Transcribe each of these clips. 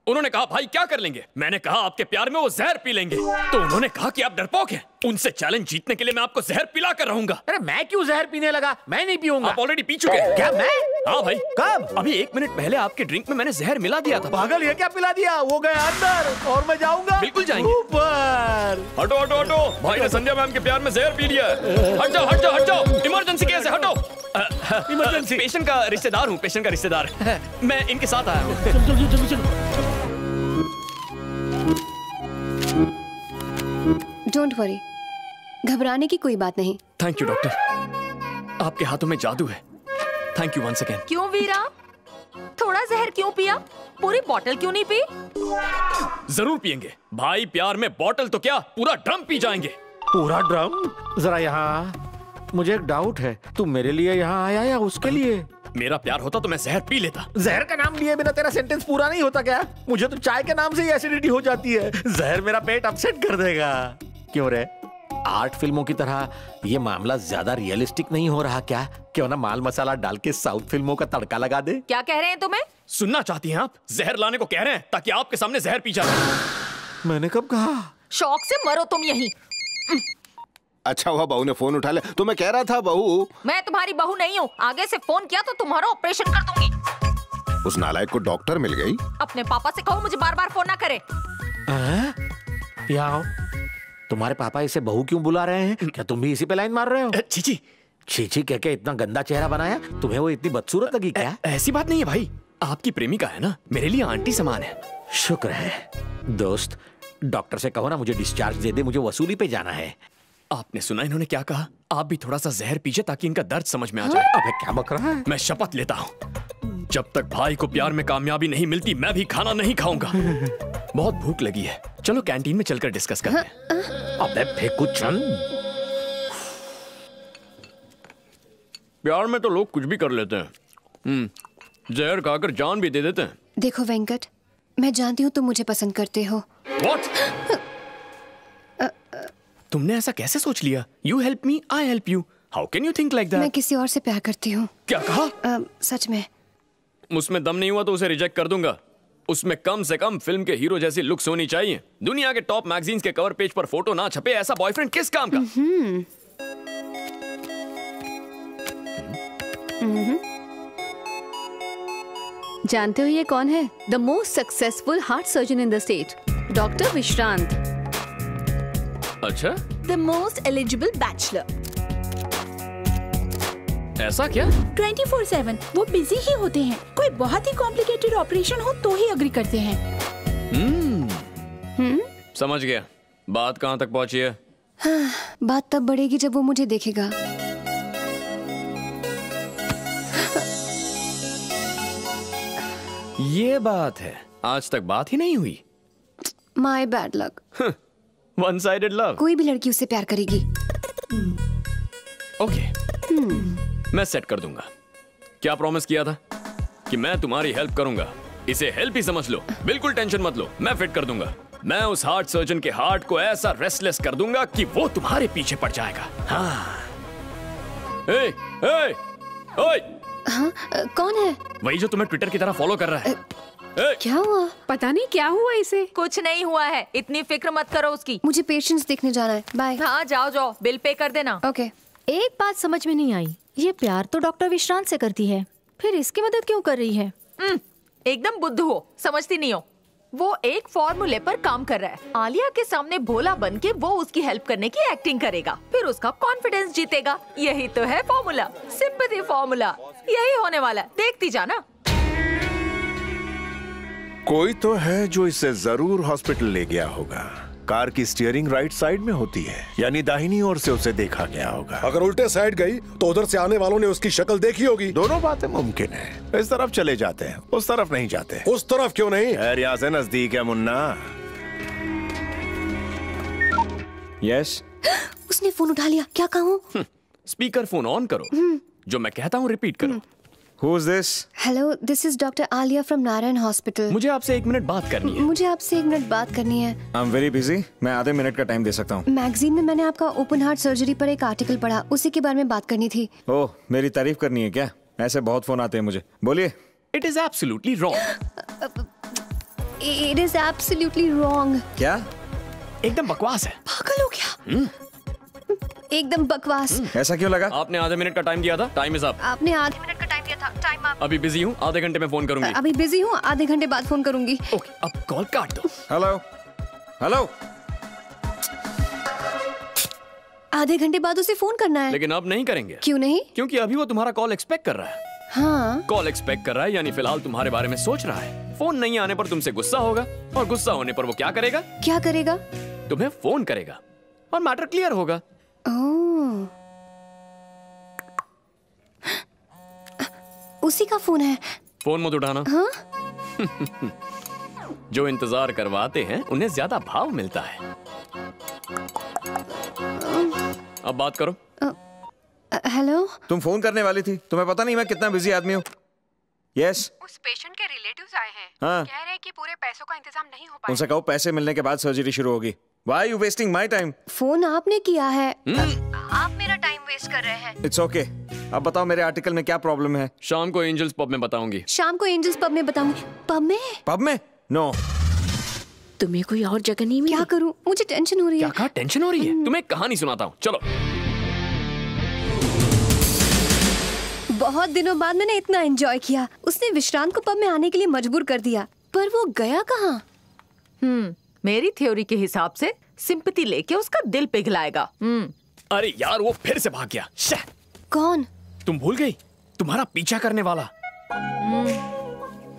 उन्होंने कहा भाई क्या कर लेंगे? मैंने कहा आपके प्यार में वो जहर पी लेंगे। तो उन्होंने कहा कि आप डरपोक हैं। उनसे चैलेंज जीतने के लिए मैं आपको जहर पिला कर रहूंगा। अरे मैं क्यों जहर पीने लगा? मैं नहीं पीऊंगा। आप ऑलरेडी पी चुके हैं। क्या मैं? हाँ भाई। कब? अभी 1 मिनट पहले आपके ड्रिंक में मैंने जहर मिला दिया था। पागल, ये क्या पिला दिया? वो गए अंदर और मैं जाऊंगा। बिल्कुल जाएंगे। ऊपर। हटो हटो हटो, भाई ने संध्या मैम के प्यार में जहर पी लिया। हट जाओ हट जाओ हट जाओ, इमरजेंसी केस है, हटो। इमरजेंसी। पेशेंट का रिश्तेदार हूँ, पेशेंट का रिश्तेदार। मैं इनके साथ आया हूँ। डोंट वरी, घबराने की कोई बात नहीं। थैंक यू डॉक्टर, आपके हाथों में जादू है। Thank you once again. क्यों वीरा, थोड़ा जहर क्यों पिया? पूरी बोतल क्यों नहीं पी? जरूर पियेंगे भाई, प्यार में बोतल तो क्या पूरा ड्रम पी जाएंगे। पूरा ड्रम? जरा यहाँ मुझे एक डाउट है, तू मेरे लिए यहाँ आया या उसके लिए? मेरा प्यार होता तो मैं जहर पी लेता। जहर का नाम लिए बिना तेरा सेंटेंस पूरा नहीं होता क्या? मुझे तो चाय के नाम से ही एसिडिटी हो जाती है। जहर मेरा पेट अपसेट कर देगा। क्यों रे? आर्ट फिल्मों की तरह ये मामला ज्यादा रियलिस्टिक नहीं हो रहा क्या? क्यों ना माल मसाला डाल के साउथ फिल्मों का तड़का लगा दे? क्या कह रहे हैं तुम्हें? सुनना चाहती हैं आप? जहर लाने को कह रहे हैं ताकि आपके सामने जहर पी जाए। मैंने कब कहा? शौक से मरो तुम यहीं। अच्छा हुआ बहू ने फोन उठा लिया। तो मैं कह रहा था बहू, मैं तुम्हारी बहू नहीं हूँ। आगे से फोन किया तो तुम्हारा ऑपरेशन कर दूंगी। उस नालायक को डॉक्टर मिल गई। अपने पापा से कहो मुझे बार बार फोन ना करे। आओ। तुम्हारे पापा इसे बहू क्यों बुला रहे हैं? क्या तुम भी इसी पे लाइन मार रहे हो? चीची चीची कह के इतना गंदा चेहरा बनाया? तुम्हें वो इतनी बदसूरत लगी क्या? ऐसी बात नहीं है भाई, आपकी प्रेमिका है ना, मेरे लिए आंटी समान है। शुक्र है। दोस्त, डॉक्टर से कहो ना मुझे डिस्चार्ज दे दे, मुझे वसूली पे जाना है। आपने सुना इन्होंने क्या कहा? आप भी थोड़ा सा जहर पीजिए ताकि इनका दर्द समझ में आ जाए। अबे क्या बक रहा है? मैं शपथ लेता हूँ, जब तक भाई को प्यार में कामयाबी नहीं मिलती मैं भी खाना नहीं खाऊंगा। बहुत भूख लगी है, चलो कैंटीन में चलकर डिस्कस करते हैं। अबे फेंकू चंद। प्यार में तो लोग कुछ भी कर लेते हैं। जहर खाकर जान भी दे देते हैं। देखो वेंकट, मैं जानती हूँ तुम मुझे पसंद करते हो। What? तुमने ऐसा कैसे सोच लिया? You help me, I help you. How can you think like that? मैं किसी और से प्यार करती हूँ। क्या कहा? सच में। उसमें दम नहीं हुआ तो उसे रिजेक्ट कर दूंगा। उसमें कम से कम फिल्म के हीरो जैसी लुक्स होनी चाहिए। दुनिया के टॉप मैगजीन्स के कवर पेज पर फोटो ना छपे, ऐसा बॉयफ्रेंड किस काम का? जानते हो ये कौन है? The most successful heart surgeon in the state, doctor Vishrant. अच्छा, द मोस्ट एलिजिबल बैचलर। ऐसा क्या? 24/7 वो बिजी ही होते हैं। कोई बहुत ही कॉम्प्लिकेटेड ऑपरेशन हो तो ही अग्री करते हैं। समझ गया। बात कहाँ तक पहुंची है? हाँ, बात तब बढ़ेगी जब वो मुझे देखेगा। ये बात है, आज तक बात ही नहीं हुई। My bad luck. One sided love. कोई भी लड़की उससे प्यार करेगी। ओके, मैं सेट कर दूंगा। क्या प्रॉमिस किया था कि मैं तुम्हारी हेल्प करूंगा? इसे हेल्प ही समझ लो, बिल्कुल टेंशन मत लो, मैं फिट कर दूंगा। मैं उस हार्ट सर्जन के हार्ट को ऐसा रेस्टलेस कर दूंगा कि वो तुम्हारे पीछे पड़ जाएगा। हाँ। ए, ए, ओए। हाँ, कौन है? वही जो तुम्हें ट्विटर की तरह फॉलो कर रहा है। क्या हुआ? पता नहीं क्या हुआ इसे। कुछ नहीं हुआ है, इतनी फिक्र मत करो उसकी। मुझे पेशेंट्स देखने जाना है। बाय। हाँ जाओ जाओ, बिल पे कर देना। ओके। एक बात समझ में नहीं आई, ये प्यार तो डॉक्टर विश्रांत से करती है, फिर इसकी मदद क्यों कर रही है? एकदम बुद्धू हो, समझती नहीं हो। वो एक फॉर्मूले पर काम कर रहा है। आलिया के सामने भोला बन के वो उसकी हेल्प करने की एक्टिंग करेगा, फिर उसका कॉन्फिडेंस जीतेगा। यही तो है फॉर्मूला, सिंपैथी फॉर्मूला। यही होने वाला है, देखती जाना। कोई तो है जो इसे जरूर हॉस्पिटल ले गया होगा। कार की स्टीयरिंग राइट साइड में होती है, यानी दाहिनी ओर से उसे देखा गया होगा। अगर उल्टे साइड गई तो उधर से आने वालों ने उसकी शक्ल देखी होगी। दोनों बातें मुमकिन है। इस तरफ चले जाते हैं, उस तरफ नहीं जाते। उस तरफ क्यों नहीं? खैर यहाँ से नजदीक है मुन्ना। यस। उसने फोन उठा लिया। क्या कहूँ? स्पीकर फोन ऑन करो। जो मैं कहता हूँ रिपीट करो। Who is this? Hello, this is doctor Alia from Narayan hospital. मुझे आपसे 1 मिनट बात करनी है। मुझे आपसे 1 मिनट बात करनी है। I'm very busy. मैं आधे मिनट का टाइम दे सकता हूँ। मैगजीन में मैंने आपका ओपन हार्ट सर्जरी पर एक आर्टिकल पढ़ा, उसी के बारे में बात करनी थी। ओह, मेरी तारीफ करनी है क्या? ऐसे बहुत फोन आते हैं मुझे। बोलिए। It is absolutely wrong. It is absolutely wrong. क्या? एकदम बकवास है। पागल हो गया। एकदम बकवास। ऐसा क्यों लगा? आपने आधे मिनट का टाइम दिया था, टाइम इज अप। आपने आधे मिनट का टाइम दिया था, टाइम अप। अभी बिजी हूँ, आधे घंटे में फोन करूंगी। अभी बिजी हूँ, आधे घंटे बाद फोन करूंगी। ओके, अब कॉल काट दो। Hello hello. आधे घंटे बाद उसे फोन करना है। लेकिन अब नहीं करेंगे। क्यों नहीं? क्योंकि अभी वो तुम्हारा कॉल एक्सपेक्ट कर रहा है। हाँ। कॉल एक्सपेक्ट कर रहा है यानी फिलहाल तुम्हारे बारे में सोच रहा है। फोन नहीं आने पर तुमसे गुस्सा होगा और गुस्सा होने पर वो क्या करेगा? क्या करेगा? तुम्हें फोन करेगा और मैटर क्लियर होगा। ओह, उसी का फोन है। फोन मत उठाना। हाँ? जो इंतजार करवाते हैं उन्हें ज्यादा भाव मिलता है। अब बात करो। हेलो। तुम फोन करने वाली थी, तुम्हें पता नहीं मैं कितना बिजी आदमी हूँ। यस। उस पेशेंट के रिलेटिव्स आए हैं। हाँ। कह रहे हैं कि पूरे पैसों का इंतजाम नहीं हो पाया। उनसे कहो पैसे मिलने के बाद सर्जरी शुरू होगी। Why are you wasting my time? Phone आपने किया है। आप मेरा टाइम वेस्ट कर रहे हैं। It's okay. अब बताओ मेरे आर्टिकल में क्या प्रॉब्लम है? शाम को एंजल्स पब में बताऊंगी। शाम को एंजल्स पब में बताऊंगी। पब में? पब में? नो। तुम्हें कोई और जगह नहीं मिली? क्या करूं? मुझे टेंशन हो रही है। क्या कहा? टेंशन हो रही है? तुम्हें एक कहानी सुनाता हूँ, चलो। बहुत दिनों बाद मैंने इतना एंजॉय किया। उसने विश्रांत को पब में आने के लिए मजबूर कर दिया, पर वो गया कहाँ? मेरी थ्योरी के हिसाब से सिंपैथी लेके उसका दिल पिघलाएगा। अरे यार, वो फिर से भाग गया। कौन? तुम भूल गई? तुम्हारा पीछा करने वाला।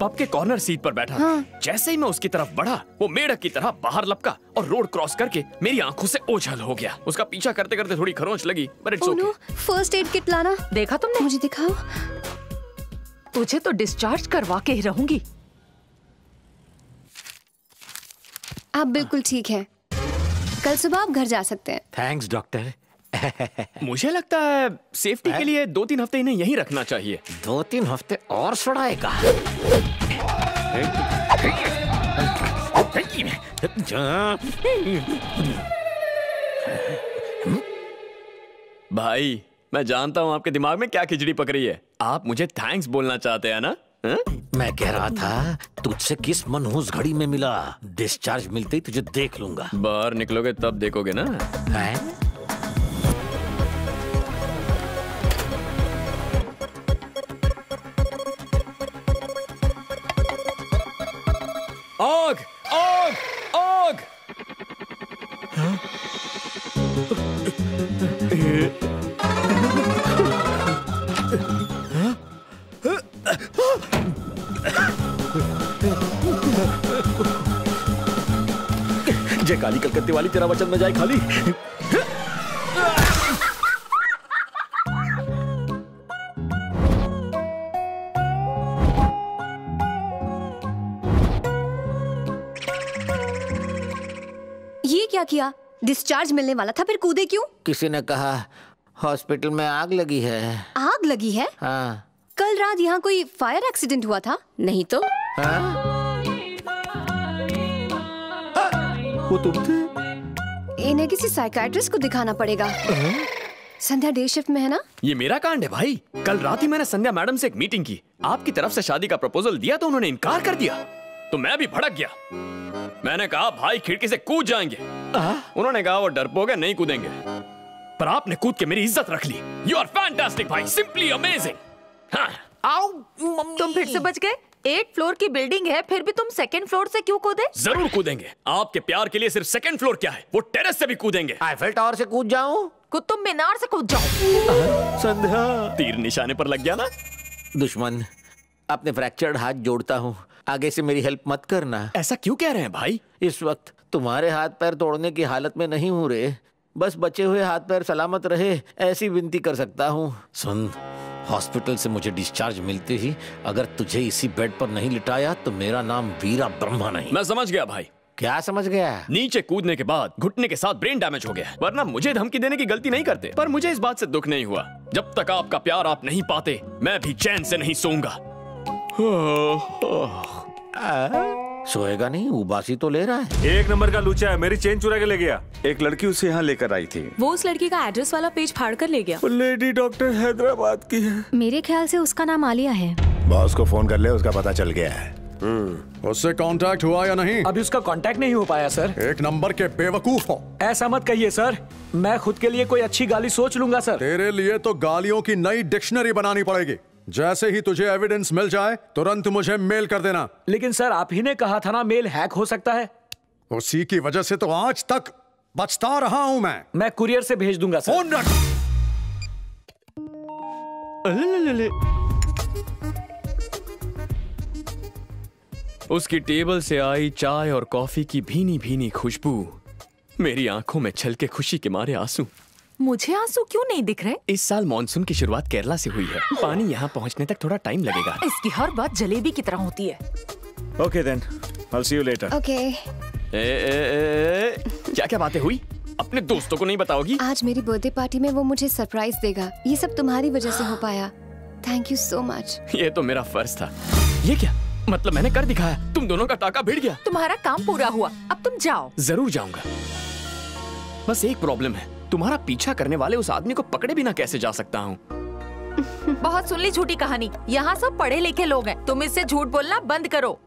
पब के कॉर्नर सीट पर बैठा। हाँ। जैसे ही मैं उसकी तरफ बढ़ा, वो मेढक की तरह बाहर लपका और रोड क्रॉस करके मेरी आंखों से ओझल हो गया। उसका पीछा करते करते थोड़ी खरोंच लगी, पर it's okay. First aid kit लाना। देखा तुमने? मुझे दिखाओ। तुझे तो डिस्चार्ज करवा के ही रहूंगी। आप बिल्कुल ठीक हैं। कल सुबह आप घर जा सकते हैं। Thanks doctor. मुझे लगता है सेफ्टी के लिए 2-3 हफ्ते इन्हें यहीं रखना चाहिए। 2-3 हफ्ते और सड़ाएगा। भाई, मैं जानता हूँ आपके दिमाग में क्या खिचड़ी पक रही है। आप मुझे थैंक्स बोलना चाहते हैं ना? मैं कह रहा था तुझसे किस मनहूस घड़ी में मिला। डिस्चार्ज मिलते ही तुझे देख लूंगा। बाहर निकलोगे तब देखोगे ना। है? आग! आग! आग! जय काली कलकत्ते वाली, तेरा वचन न जाए खाली। ये क्या किया? डिस्चार्ज मिलने वाला था, फिर कूदे क्यों? किसी ने कहा हॉस्पिटल में आग लगी है। आग लगी है? हाँ। कल रात यहाँ कोई फायर एक्सीडेंट हुआ था? नहीं तो? हाँ? वो तुम थे? इन्हें किसी साइकियाट्रिस्ट को दिखाना पड़ेगा। संध्या डे शिफ्ट में है ना? ये मेरा कांड है भाई। कल रात ही मैंने संध्या मैडम से एक मीटिंग की। आपकी तरफ से शादी का प्रपोजल दिया तो उन्होंने इनकार कर दिया, तो मैं भी भड़क गया। मैंने कहा भाई खिड़की से कूद जाएंगे। उन्होंने कहा वो डरपोक है, नहीं कूदेंगे। पर आपने कूद के मेरी इज्जत रख ली। यू आर फैंटास्टिक भाई, सिंपली अमेजिंग। आओ, तुम फिर से बच गए। 8 फ्लोर की बिल्डिंग है, फिर भी तुम 2nd फ्लोर से क्यों कूदे? जरूर कूदेंगे। आपके प्यार के लिए सिर्फ 2nd फ्लोर क्या है, वो टेरेस से भी कूदेंगे। आईफेल टावर से कूद जाऊं? कुतुब मीनार से कूद जाओ। संध्या, तीर निशाने पर लग गया ना। दुश्मन, अपने फ्रैक्चर्ड हाथ जोड़ता हूँ, आगे से मेरी हेल्प मत करना। ऐसा क्यों कह रहे हैं भाई? इस वक्त तुम्हारे हाथ पैर तोड़ने की हालत में नहीं हूँ रे। बस बचे हुए हाथ पैर सलामत रहे, ऐसी विनती कर सकता हूँ। सुन, हॉस्पिटल से मुझे डिस्चार्ज मिलते ही अगर तुझे इसी बेड पर नहीं लिटाया तो मेरा नाम वीरा ब्रह्मा नहीं। मैं समझ गया भाई। क्या समझ गया? नीचे कूदने के बाद घुटने के साथ ब्रेन डैमेज हो गया। वरना मुझे धमकी देने की गलती नहीं करते। पर मुझे इस बात से दुख नहीं हुआ। जब तक आपका प्यार आप नहीं पाते, मैं भी चैन से नहीं सोऊंगा। सोएगा नहीं? उबासी तो ले रहा है। 1 नंबर का लूचा है, मेरी चेन चुरा के ले गया। एक लड़की उसे यहाँ लेकर आई थी। वो उस लड़की का एड्रेस वाला पेज फाड़ कर ले गया। लेडी डॉक्टर हैदराबाद की है। मेरे ख्याल से उसका नाम आलिया है। बॉस को फोन कर ले, उसका पता चल गया है। उससे कांटेक्ट हुआ या नहीं? अभी उसका कांटेक्ट नहीं हो पाया सर। एक नंबर के बेवकूफ हो। ऐसा मत कहिए सर, मैं खुद के लिए कोई अच्छी गाली सोच लूंगा सर। तेरे लिए तो गालियों की नई डिक्शनरी बनानी पड़ेगी। जैसे ही तुझे एविडेंस मिल जाए तुरंत मुझे मेल कर देना। लेकिन सर आप ही ने कहा था ना मेल हैक हो सकता है। उसी की वजह से तो आज तक बचता रहा हूं मैं कुरियर से भेज दूंगा सर। फोन रख। उसकी टेबल से आई चाय और कॉफी की भीनी भीनी खुशबू, मेरी आंखों में छलके खुशी के मारे आंसू। मुझे आंसू क्यों नहीं दिख रहे? इस साल मॉनसून की शुरुआत केरला से हुई है, पानी यहाँ पहुँचने तक थोड़ा टाइम लगेगा। इसकी हर बात जलेबी की तरह होती है। Okay then, I'll see you later. Okay. क्या क्या बातें हुई? अपने दोस्तों को नहीं बताओगी? आज मेरी बर्थडे पार्टी में वो मुझे सरप्राइज देगा। ये सब तुम्हारी वजह से हो पाया। Thank you so much. ये तो मेरा फर्ज था। ये क्या मतलब, मैंने कर दिखाया, तुम दोनों का टाका भिड़ गया। तुम्हारा काम पूरा हुआ, अब तुम जाओ। जरूर जाऊंगा, बस एक प्रॉब्लम है, तुम्हारा पीछा करने वाले उस आदमी को पकड़े बिना कैसे जा सकता हूँ? बहुत सुन ली झूठी कहानी। यहाँ सब पढ़े लिखे लोग हैं, तुम इससे झूठ बोलना बंद करो।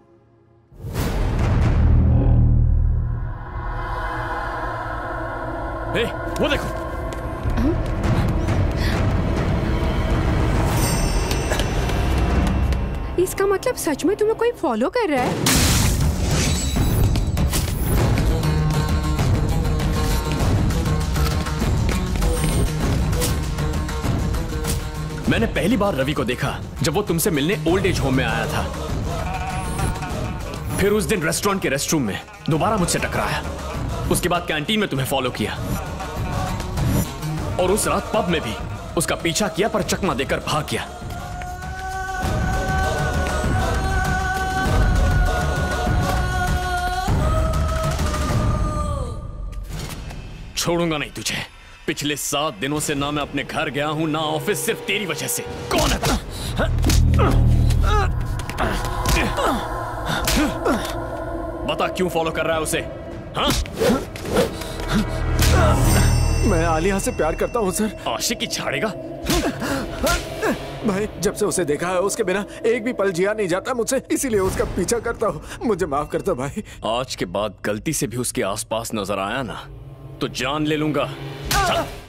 हे, वो देखो। इसका मतलब सच में तुम्हें कोई फॉलो कर रहा है? मैंने पहली बार रवि को देखा जब वो तुमसे मिलने ओल्ड एज होम में आया था। फिर उस दिन रेस्टोरेंट के रेस्टरूम में दोबारा मुझसे टकराया। उसके बाद कैंटीन में तुम्हें फॉलो किया और उस रात पब में भी उसका पीछा किया, पर चकमा देकर भाग गया। छोड़ूंगा नहीं तुझे। पिछले 7 दिनों से ना मैं अपने घर गया हूं ना ऑफिस, सिर्फ तेरी वजह से। कौन है तू? बता क्यों फॉलो कर रहा है उसे? हाँ? मैं आलिया से प्यार करता हूँ सर। आशिकी झाड़ेगा? भाई जब से उसे देखा है उसके बिना एक भी पल जिया नहीं जाता मुझसे, इसीलिए उसका पीछा करता हूँ। मुझे माफ करता भाई। आज के बाद गलती से भी उसके आसपास नजर आया ना तो जान ले लूंगा।